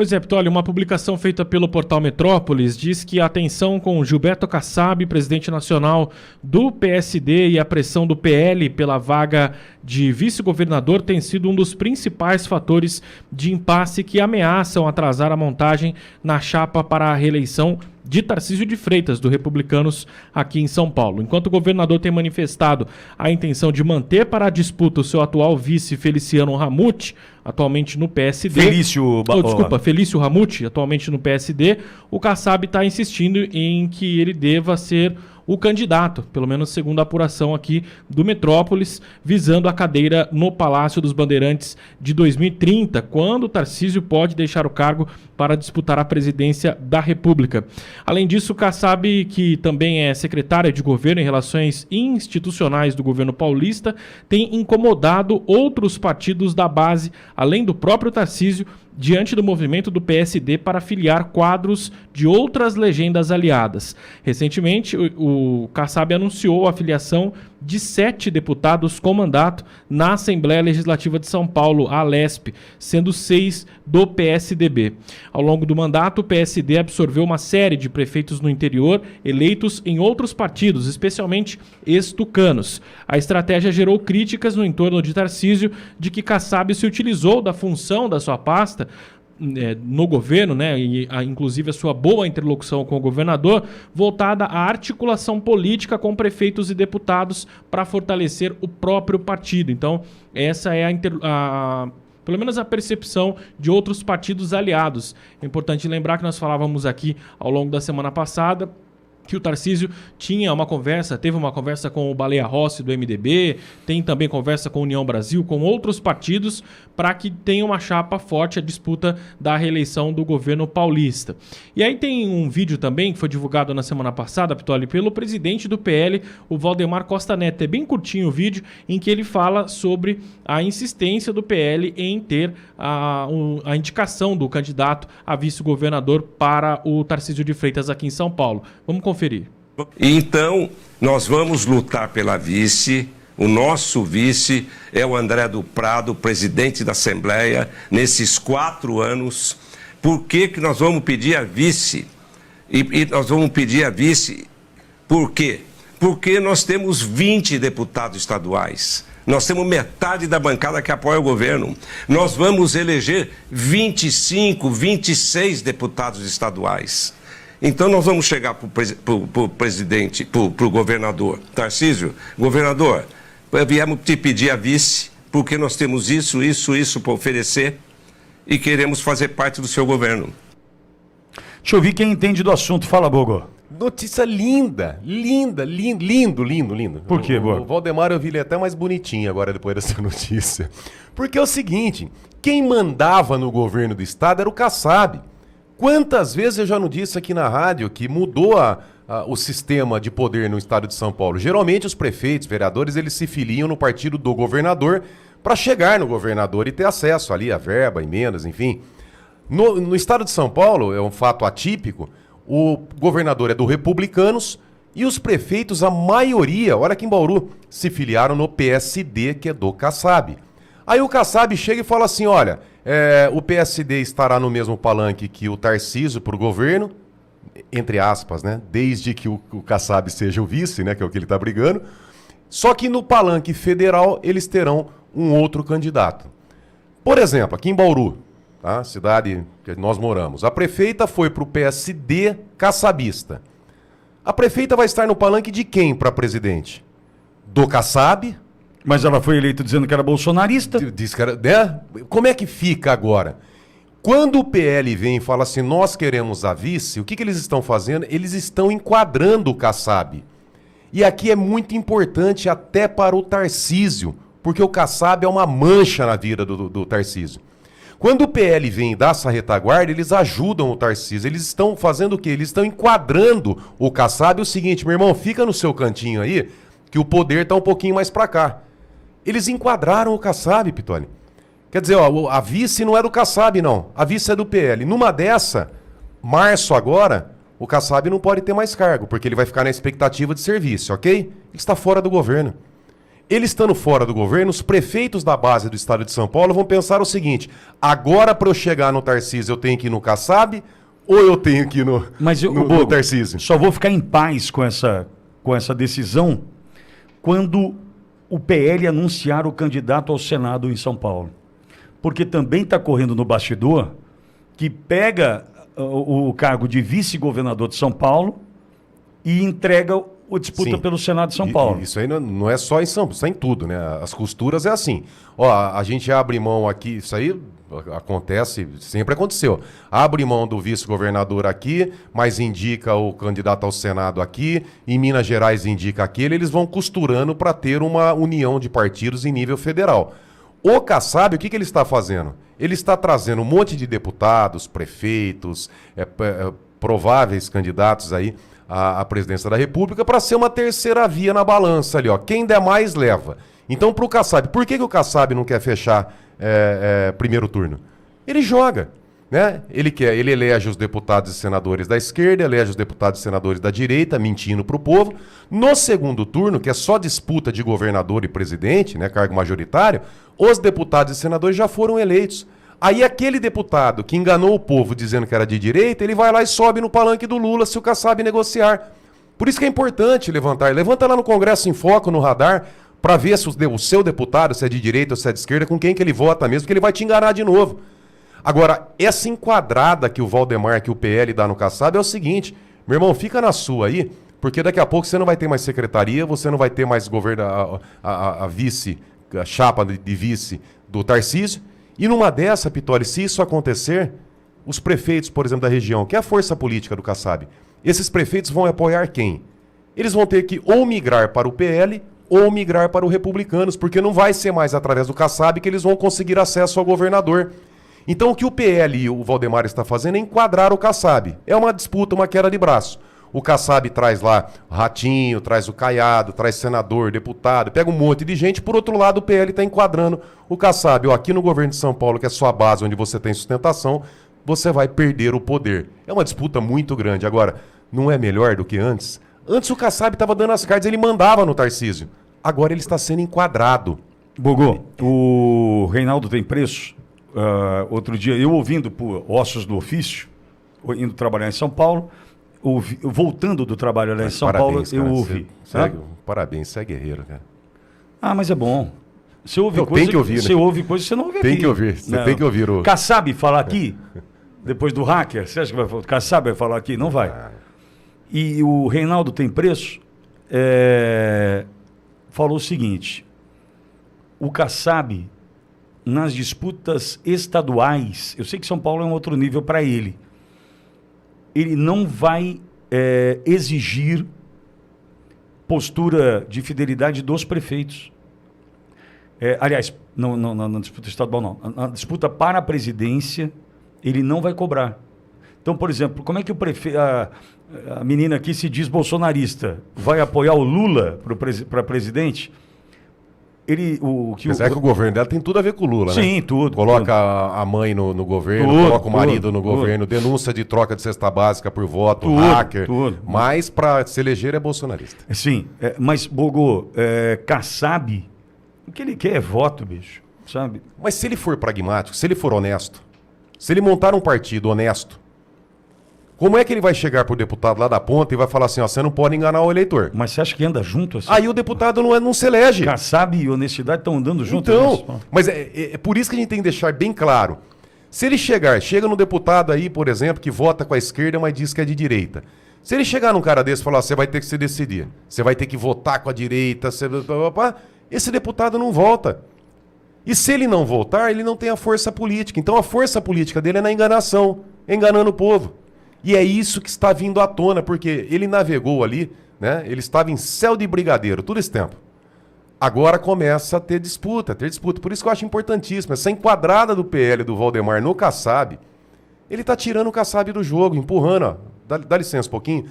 Pois é, Pitoli, uma publicação feita pelo portal Metrópolis diz que a tensão com Gilberto Kassab, presidente nacional do PSD, e a pressão do PL pela vaga de vice-governador tem sido um dos principais fatores de impasse que ameaçam atrasar a montagem na chapa para a reeleição de Tarcísio de Freitas, do Republicanos, aqui em São Paulo. Enquanto o governador tem manifestado a intenção de manter para a disputa o seu atual vice Feliciano Ramute, atualmente no PSD... Felício Ramute, atualmente no PSD, o Kassab está insistindo em que ele deva ser o candidato, pelo menos segundo a apuração aqui do Metrópolis, visando a cadeira no Palácio dos Bandeirantes de 2030, quando Tarcísio pode deixar o cargo para disputar a presidência da República. Além disso, Kassab, que também é secretária de Governo em Relações Institucionais do governo paulista, tem incomodado outros partidos da base, além do próprio Tarcísio, diante do movimento do PSD para filiar quadros de outras legendas aliadas. Recentemente, o Kassab anunciou a filiação de 7 deputados com mandato na Assembleia Legislativa de São Paulo, a ALESP, sendo 6 do PSDB. Ao longo do mandato, o PSD absorveu uma série de prefeitos no interior, eleitos em outros partidos, especialmente ex-tucanos. A estratégia gerou críticas no entorno de Tarcísio de que Kassab se utilizou da função da sua pasta no governo, né, e inclusive a sua boa interlocução com o governador, voltada à articulação política com prefeitos e deputados para fortalecer o próprio partido. Então, essa é pelo menos a percepção de outros partidos aliados. É importante lembrar que nós falávamos aqui ao longo da semana passada que o Tarcísio teve uma conversa com o Baleia Rossi do MDB, tem também conversa com a União Brasil, com outros partidos, para que tenha uma chapa forte a disputa da reeleição do governo paulista. E aí tem um vídeo também que foi divulgado na semana passada, Pitoli, pelo presidente do PL, o Valdemar Costa Neto. É bem curtinho o vídeo, em que ele fala sobre a insistência do PL em ter a indicação do candidato a vice-governador para o Tarcísio de Freitas aqui em São Paulo. Vamos conferir. Então, nós vamos lutar pela vice. O nosso vice é o André do Prado, presidente da Assembleia, nesses 4 anos. Por que que nós vamos pedir a vice? E nós vamos pedir a vice por quê? Porque nós temos 20 deputados estaduais. Nós temos metade da bancada que apoia o governo. Nós vamos eleger 25, 26 deputados estaduais. Então nós vamos chegar para o presidente, para o governador Tarcísio. Governador, viemos te pedir a vice, porque nós temos isso para oferecer e queremos fazer parte do seu governo. Deixa eu ouvir quem entende do assunto. Fala, Bogo. Notícia lindo. Por quê, Bogo? O Valdemar, eu vi ele até mais bonitinho agora depois dessa notícia. Porque é o seguinte, quem mandava no governo do estado era o Kassab. Quantas vezes eu já não disse aqui na rádio que mudou o sistema de poder no estado de São Paulo? Geralmente os prefeitos, vereadores, eles se filiam no partido do governador para chegar no governador e ter acesso ali a verba, emendas, enfim. No estado de São Paulo, é um fato atípico, o governador é do Republicanos e os prefeitos, a maioria, olha aqui em Bauru, se filiaram no PSD, que é do Kassab. Aí o Kassab chega e fala assim, olha, o PSD estará no mesmo palanque que o Tarcísio para o governo, entre aspas, né? Desde que o Kassab seja o vice, né? Que é o que ele está brigando. Só que no palanque federal eles terão um outro candidato. Por exemplo, aqui em Bauru, tá? Cidade que nós moramos, a prefeita foi para o PSD kassabista. A prefeita vai estar no palanque de quem para presidente? Do Kassab? Mas ela foi eleita dizendo que era bolsonarista. Diz que era, né? Como é que fica agora? Quando o PL vem e fala assim, nós queremos a vice, o que eles estão fazendo? Eles estão enquadrando o Kassab. E aqui é muito importante até para o Tarcísio, porque o Kassab é uma mancha na vida do Tarcísio. Quando o PL vem e dá essa retaguarda, eles ajudam o Tarcísio. Eles estão fazendo o quê? Eles estão enquadrando o Kassab. É o seguinte, meu irmão, fica no seu cantinho aí, que o poder está um pouquinho mais para cá. Eles enquadraram o Kassab, Pitoli. Quer dizer, ó, a vice não é do Kassab, não. A vice é do PL. Numa dessa, março agora, o Kassab não pode ter mais cargo, porque ele vai ficar na expectativa de serviço, ok? Ele está fora do governo. ele estando fora do governo, os prefeitos da base do estado de São Paulo vão pensar o seguinte: agora para eu chegar no Tarcísio eu tenho que ir no Kassab ou eu tenho que ir no, Mas eu, no, Bogo, no Tarcísio? só vou ficar em paz com essa decisão quando o PL anunciar o candidato ao Senado em São Paulo. Porque também está correndo no bastidor que pega o cargo de vice-governador de São Paulo e entrega o disputa Sim. pelo Senado de São Paulo. Isso aí não é só em São Paulo, isso é em tudo, né? As costuras é assim. Ó, a gente abre mão aqui, isso aí acontece, sempre aconteceu. Abre mão do vice-governador aqui, mas indica o candidato ao Senado aqui, em Minas Gerais indica aquele, eles vão costurando para ter uma união de partidos em nível federal. O Kassab, o que ele está fazendo? Ele está trazendo um monte de deputados, prefeitos, prováveis candidatos aí à presidência da República para ser uma terceira via na balança ali, ó. Quem der mais, leva. Então, para o Kassab, por que o Kassab não quer fechar primeiro turno? Ele joga, né? Ele elege os deputados e senadores da esquerda, elege os deputados e senadores da direita, mentindo para o povo. No segundo turno, que é só disputa de governador e presidente, né, cargo majoritário, os deputados e senadores já foram eleitos. Aí aquele deputado que enganou o povo dizendo que era de direita, ele vai lá e sobe no palanque do Lula se o Kassab negociar. Por isso que é importante levantar. Levanta lá no Congresso em Foco, no radar, para ver se o seu deputado, se é de direita ou se é de esquerda, com quem que ele vota mesmo, que ele vai te enganar de novo. Agora, essa enquadrada que o Valdemar, que o PL dá no Kassab é o seguinte: meu irmão, fica na sua aí, porque daqui a pouco você não vai ter mais secretaria, você não vai ter mais governo, a vice, a chapa de vice do Tarcísio. E numa dessa, Pitoli, se isso acontecer, os prefeitos, por exemplo, da região, que é a força política do Kassab, esses prefeitos vão apoiar quem? Eles vão ter que ou migrar para o PL ou migrar para o Republicanos, porque não vai ser mais através do Kassab que eles vão conseguir acesso ao governador. Então o que o PL e o Valdemar está fazendo é enquadrar o Kassab. É uma disputa, uma queda de braço. O Kassab traz lá o Ratinho, traz o Caiado, traz senador, deputado, pega um monte de gente. Por outro lado, o PL está enquadrando o Kassab. Ó, aqui no governo de São Paulo, que é a sua base, onde você tem sustentação, você vai perder o poder. É uma disputa muito grande. Agora, não é melhor do que antes? Antes o Kassab estava dando as cartas, ele mandava no Tarcísio. Agora ele está sendo enquadrado. Bogô, o Reinaldo tem preço? Outro dia, eu ouvindo por Ossos do Ofício, indo trabalhar em São Paulo, voltando do trabalho lá em São Paulo, eu ouvi. Parabéns, você é guerreiro, cara. Ah, mas é bom. Você ouve coisa, tem que ouvir, né? Você ouve coisa que você não ouve aqui. Tem que ouvir, você tem que ouvir o... Kassab falar aqui, depois do hacker, você acha que o Kassab vai falar aqui? Não vai. E o Reinaldo tem preço, falou o seguinte: o Kassab, nas disputas estaduais, eu sei que São Paulo é um outro nível para ele não vai exigir postura de fidelidade dos prefeitos. Aliás, não, na disputa estadual não. Na disputa para a presidência, ele não vai cobrar. Então, por exemplo, como é que o prefeito, a menina aqui se diz bolsonarista, vai apoiar o Lula para presidente? Mas é que o governo dela tem tudo a ver com o Lula, né? Sim, tudo. Coloca tudo. a mãe no governo, coloca o marido no governo, denúncia de troca de cesta básica por voto, hacker. Mas para se eleger é bolsonarista. Sim, mas, Bogô, Kassab, o que ele quer é voto, bicho, sabe? Mas se ele for pragmático, se ele for honesto, se ele montar um partido honesto, como é que ele vai chegar pro deputado lá da ponta e vai falar assim, ó, você não pode enganar o eleitor? Mas você acha que anda junto assim? Aí o deputado não se elege. Kassab e honestidade estão andando junto. Então, mas é por isso que a gente tem que deixar bem claro. Se ele chega no deputado aí, por exemplo, que vota com a esquerda, mas diz que é de direita. Se ele chegar num cara desse e falar, você vai ter que se decidir, você vai ter que votar com a direita, esse deputado não volta. E se ele não voltar, ele não tem a força política. Então a força política dele é na enganação, enganando o povo. E é isso que está vindo à tona, porque ele navegou ali, né? Ele estava em céu de brigadeiro todo esse tempo. Agora começa a ter disputa. Por isso que eu acho importantíssimo. Essa enquadrada do PL do Valdemar no Kassab, ele está tirando o Kassab do jogo, empurrando, ó. Dá licença um pouquinho.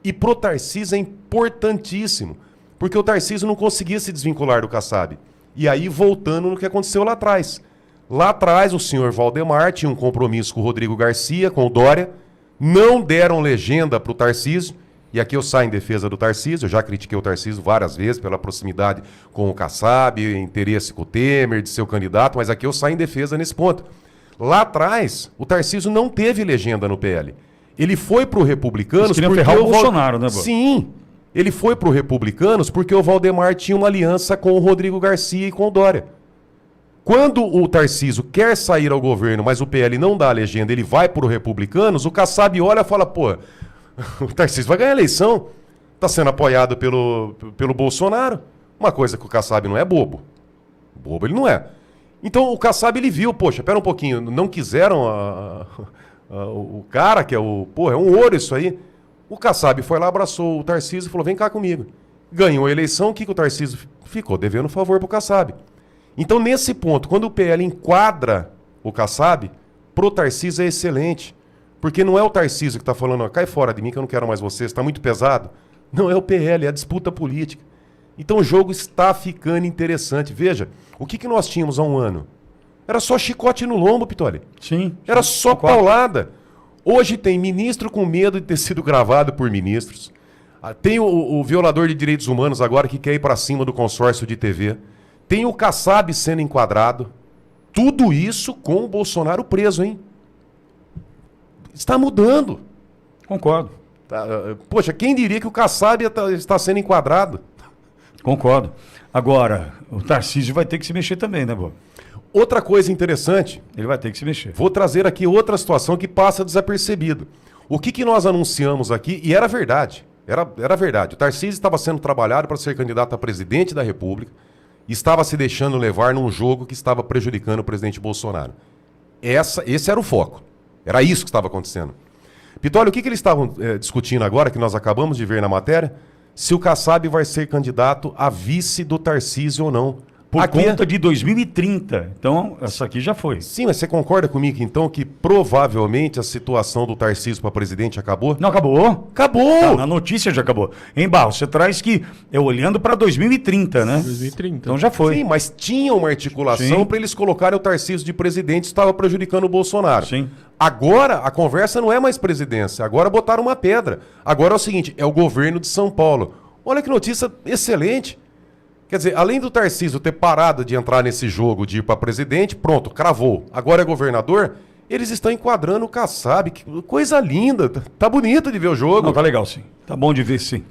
E pro Tarcísio é importantíssimo, porque o Tarcísio não conseguia se desvincular do Kassab. E aí, voltando no que aconteceu lá atrás. Lá atrás, o senhor Valdemar tinha um compromisso com o Rodrigo Garcia, com o Dória, não deram legenda para o Tarcísio, E aqui eu saio em defesa do Tarcísio, eu já critiquei o Tarcísio várias vezes pela proximidade com o Kassab, interesse com o Temer, de ser o candidato, mas aqui eu saio em defesa nesse ponto. Lá atrás, o Tarcísio não teve legenda no PL. Ele foi pro Republicanos... Eles queriam ferrar o Bolsonaro, né, Bo? Sim, ele foi pro Republicanos porque o Valdemar tinha uma aliança com o Rodrigo Garcia e com o Dória. Quando o Tarcísio quer sair ao governo, mas o PL não dá a legenda, ele vai pro Republicanos, o Kassab olha e fala, pô... O Tarcísio vai ganhar a eleição. Está sendo apoiado pelo Bolsonaro. Uma coisa que o Kassab não é bobo. Bobo ele não é. Então o Kassab ele viu, poxa, pera um pouquinho, não quiseram o cara que é o... Pô, é um ouro isso aí. O Kassab foi lá, abraçou o Tarcísio e falou, vem cá comigo. Ganhou a eleição, o que o Tarcísio ficou? Devendo favor pro Kassab. Então nesse ponto, quando o PL enquadra o Kassab, pro Tarcísio é excelente. Porque não é o Tarcísio que está falando, cai fora de mim que eu não quero mais você, está muito pesado. Não, é o PL, é a disputa política. Então o jogo está ficando interessante. Veja, o que nós tínhamos há um ano? Era só chicote no lombo, Pitoli. Sim. Era só paulada. Hoje tem ministro com medo de ter sido gravado por ministros. Tem o violador de direitos humanos agora que quer ir para cima do consórcio de TV. Tem o Kassab sendo enquadrado. Tudo isso com o Bolsonaro preso, hein? Está mudando. Concordo. Poxa, quem diria que o Kassab está sendo enquadrado? Concordo. Agora, o Tarcísio vai ter que se mexer também, né, Bo? Outra coisa interessante, Ele vai ter que se mexer. vou trazer aqui outra situação que passa desapercebido. O que nós anunciamos aqui, e era verdade, era verdade. O Tarcísio estava sendo trabalhado para ser candidato a presidente da República e estava se deixando levar num jogo que estava prejudicando o presidente Bolsonaro. Esse era o foco. Era isso que estava acontecendo. Pitoli, o que eles estavam discutindo agora, que nós acabamos de ver na matéria? Se o Kassab vai ser candidato a vice do Tarcísio ou não. Por Aqui conta de 2030. Então, essa aqui já foi. Sim, mas você concorda comigo, então, que provavelmente a situação do Tarcísio para presidente acabou? Não acabou? Acabou! Tá, na notícia já acabou. Em Barros, você traz que é olhando para 2030, né? 2030. Então já foi. Sim, mas tinha uma articulação Sim. para eles colocarem o Tarcísio de presidente, estava prejudicando o Bolsonaro. Sim. Agora, a conversa não é mais presidência, agora botaram uma pedra. Agora é o seguinte, é o governo de São Paulo. Olha que notícia excelente. Quer dizer, além do Tarcísio ter parado de entrar nesse jogo de ir para presidente, pronto, cravou. Agora é governador, eles estão enquadrando o Kassab. Que coisa linda, tá bonito de ver o jogo. Não, tá legal sim. Tá bom de ver sim.